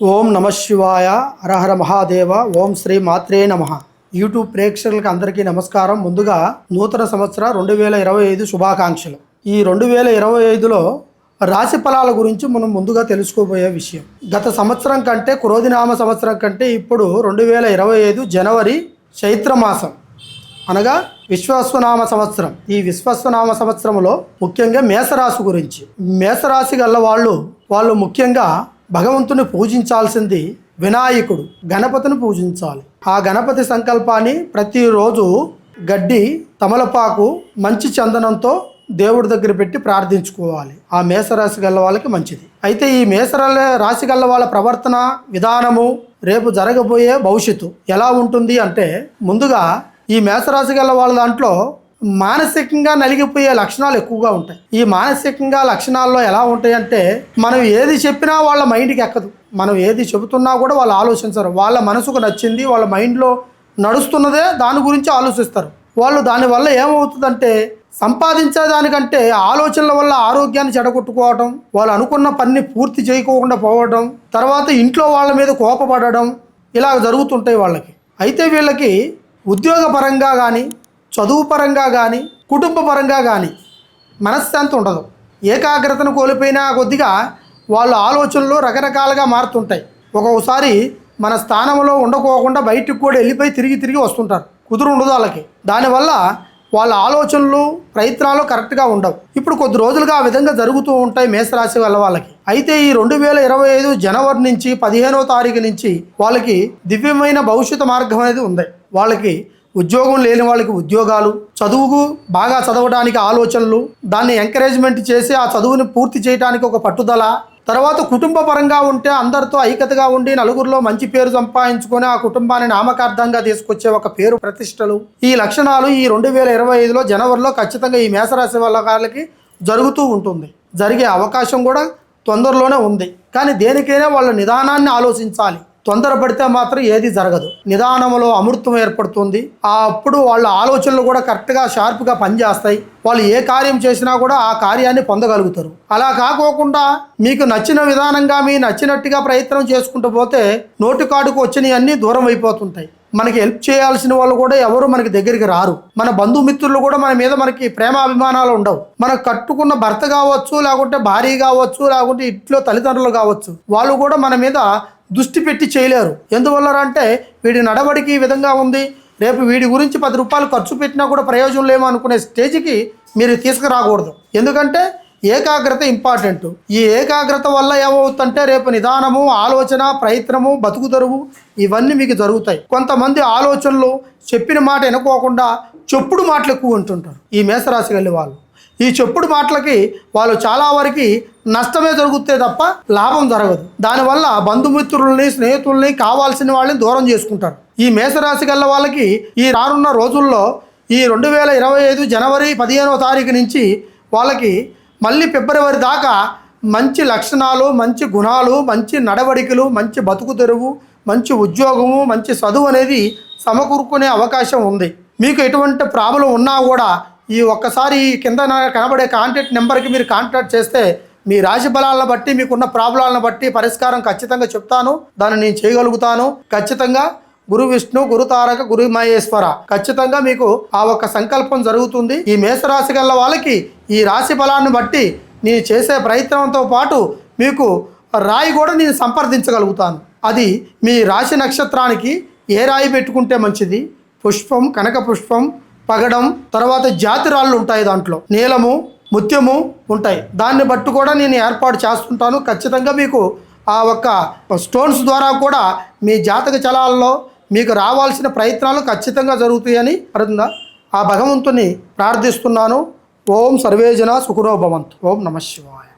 ఓం నమ శివాయ, హరహర మహాదేవ, ఓం శ్రీ మాత్రే నమ. యూట్యూబ్ ప్రేక్షకులకు అందరికీ నమస్కారం. ముందుగా నూతన సంవత్సర 2025 శుభాకాంక్షలు. ఈ 2025లో రాశి ఫలాల గురించి మనం ముందుగా తెలుసుకోబోయే విషయం, గత సంవత్సరం కంటే క్రోధినామ సంవత్సరం కంటే ఇప్పుడు 2025 జనవరి చైత్రమాసం అనగా విశ్వస్వనామ సంవత్సరం. ఈ విశ్వస్వనామ సంవత్సరంలో ముఖ్యంగా మేషరాశి గురించి, మేషరాశి గల వాళ్ళు ముఖ్యంగా భగవంతుని పూజించాల్సింది వినాయకుడు, గణపతిని పూజించాలి. ఆ గణపతి సంకల్పాన్ని ప్రతిరోజు గడ్డి, తమలపాకు, మంచి చందనంతో దేవుడి దగ్గర పెట్టి ప్రార్థించుకోవాలి. ఆ మేషరాశి గల వాళ్ళకి మంచిది. అయితే ఈ రాశి గల వాళ్ళ ప్రవర్తన విధానము, రేపు జరగబోయే భవిష్యత్తు ఎలా ఉంటుంది అంటే, ముందుగా ఈ మేషరాశి గల వాళ్ళ దాంట్లో మానసికంగా నలిగిపోయే లక్షణాలు ఎక్కువగా ఉంటాయి. ఈ మానసికంగా లక్షణాల్లో ఎలా ఉంటాయంటే, మనం ఏది చెప్పినా వాళ్ళ మైండ్కి ఎక్కదు. మనం ఏది చెబుతున్నా కూడా వాళ్ళు ఆలోచించరు. వాళ్ళ మనసుకు నచ్చింది, వాళ్ళ మైండ్లో నడుస్తున్నదే దాని గురించి ఆలోచిస్తారు. వాళ్ళు దానివల్ల ఏమవుతుందంటే, సంపాదించేదానికంటే ఆలోచనల వల్ల ఆరోగ్యాన్ని చెడగొట్టుకోవడం, వాళ్ళు అనుకున్న పని పూర్తి చేయకోకుండా పోవడం, తర్వాత ఇంట్లో వాళ్ళ మీద కోపపడడం, ఇలా జరుగుతుంటాయి వాళ్ళకి. అయితే వీళ్ళకి ఉద్యోగపరంగా కానీ, చదువు పరంగా కానీ, కుటుంబ పరంగా కానీ మనశ్శాంతి ఉండదు. ఏకాగ్రతను కోల్పోయినా కొద్దిగా వాళ్ళ ఆలోచనలు రకరకాలుగా మారుతుంటాయి. ఒక్కొక్కసారి మన స్థానంలో ఉండకోకుండా బయటికి కూడా వెళ్ళిపోయి తిరిగి వస్తుంటారు. కుదురు ఉండదు వాళ్ళకి. దానివల్ల వాళ్ళ ఆలోచనలు, ప్రయత్నాలు కరెక్ట్గా ఉండవు. ఇప్పుడు కొద్ది రోజులుగా ఆ విధంగా జరుగుతూ ఉంటాయి మేషరాశి వాళ్ళకి. అయితే ఈ 2025 జనవరి నుంచి 15వ తారీఖు నుంచి వాళ్ళకి దివ్యమైన భవిష్యత్తు మార్గం అనేది ఉంది. వాళ్ళకి ఉద్యోగం లేని వాళ్ళకి ఉద్యోగాలు, చదువుకు బాగా చదవడానికి ఆలోచనలు, దాన్ని ఎంకరేజ్మెంట్ చేసి ఆ చదువుని పూర్తి చేయడానికి ఒక పట్టుదల, తర్వాత కుటుంబ పరంగా ఉంటే అందరితో ఐక్యతగా ఉండి నలుగురిలో మంచి పేరు సంపాదించుకొని ఆ కుటుంబాన్ని నామకార్థంగా తీసుకొచ్చే ఒక పేరు ప్రతిష్టలు, ఈ లక్షణాలు ఈ 2025లో జనవరిలో ఖచ్చితంగా ఈ మేషరాశి వాళ్ళకి జరుగుతూ ఉంటుంది. జరిగే అవకాశం కూడా తొందరలోనే ఉంది. కానీ దేనికైనా వాళ్ళ నిదానాన్ని ఆలోచించాలి. తొందరపడితే మాత్రం ఏది జరగదు. నిదానంలో అమృతం ఏర్పడుతుంది. అప్పుడు వాళ్ళ ఆలోచనలు కూడా కరెక్ట్గా షార్ప్గా పనిచేస్తాయి. వాళ్ళు ఏ కార్యం చేసినా కూడా ఆ కార్యాన్ని పొందగలుగుతారు. అలా కాకోకుండా మీకు నచ్చిన విధానంగా మీ నచ్చినట్టుగా ప్రయత్నం చేసుకుంటూ పోతే నోటికాడుకు వచ్చినవన్నీ దూరం అయిపోతుంటాయి. మనకి హెల్ప్ చేయాల్సిన వాళ్ళు కూడా ఎవరు మనకి దగ్గరికి రారు. మన బంధుమిత్రులు కూడా మన మీద మనకి ప్రేమాభిమానాలు ఉండవు. మనకు కట్టుకున్న భర్త కావచ్చు, లేకుంటే భార్య కావచ్చు, లేకుంటే ఇంట్లో తల్లిదండ్రులు కావచ్చు, వాళ్ళు కూడా మన మీద దృష్టి పెట్టి చేయలేరు. ఎందువల్లరంటే వీడి నడవడికి ఈ విధంగా ఉంది, రేపు వీడి గురించి 10 రూపాయలు ఖర్చు పెట్టినా కూడా ప్రయోజనం లేమో అనుకునే స్టేజ్కి మీరు తీసుకురాకూడదు. ఎందుకంటే ఏకాగ్రత ఇంపార్టెంట్. ఈ ఏకాగ్రత వల్ల ఏమవుతుందంటే రేపు నిదానము, ఆలోచన, ప్రయత్నము, బతుకుదరువు ఇవన్నీ మీకు జరుగుతాయి. కొంతమంది ఆలోచనలు చెప్పిన మాట వినుకోకుండా చెప్పుడు మాటలు ఎక్కువ ఉంటుంటారు ఈ మేషరాశి వెళ్ళి వాళ్ళు. ఈ చెప్పుడు మాటలకి వాళ్ళు చాలా వరకు నష్టమే జరుగుతే తప్ప లాభం జరగదు. దానివల్ల బంధుమిత్రుల్ని, స్నేహితుల్ని, కావాల్సిన వాళ్ళని దూరం చేసుకుంటారు. ఈ మేషరాశి గల వాళ్ళకి ఈ రానున్న రోజుల్లో ఈ 2025 జనవరి 15వ తారీఖు నుంచి వాళ్ళకి మళ్ళీ ఫిబ్రవరి దాకా మంచి లక్షణాలు, మంచి గుణాలు, మంచి నడవడికలు, మంచి బతుకు తెరువు, మంచి ఉద్యోగము, మంచి చదువు అనేది సమకూరుకునే అవకాశం ఉంది. మీకు ఎటువంటి ప్రాబ్లం ఉన్నా కూడా ఈ ఒక్కసారి కింద కనబడే కాంటాక్ట్ నెంబర్కి మీరు కాంటాక్ట్ చేస్తే మీ రాశి బలాలను బట్టి, మీకున్న ప్రాబ్లాలను బట్టి పరిష్కారం ఖచ్చితంగా చెప్తాను. దాన్ని నేను చేయగలుగుతాను. ఖచ్చితంగా గురు విష్ణు, గురు తారక, గురు మహేశ్వర ఖచ్చితంగా మీకు ఆ ఒక్క సంకల్పం జరుగుతుంది. ఈ మేషరాశి గల వాళ్ళకి ఈ రాశి బలాన్ని బట్టి నేను చేసే ప్రయత్నంతో పాటు మీకు రాయి కూడా నేను సంప్రదించగలుగుతాను. అది మీ రాశి నక్షత్రానికి ఏ రాయి పెట్టుకుంటే మంచిది, పుష్పం, కనక పుష్పం, పగడం, తర్వాత జాతి రాళ్ళు ఉంటాయి, దాంట్లో నీలము, ముత్యము ఉంటాయి. దాన్ని బట్టి కూడా నేను ఏర్పాటు చేస్తుంటాను. ఖచ్చితంగా మీకు ఆ ఒక్క స్టోన్స్ ద్వారా కూడా మీ జాతక చలాల్లో మీకు రావాల్సిన ప్రయత్నాలు ఖచ్చితంగా జరుగుతాయని ఆ భగవంతుని ప్రార్థిస్తున్నాను. ఓం సర్వేజన సుఖినో భవంతు. ఓం నమః శివాయ.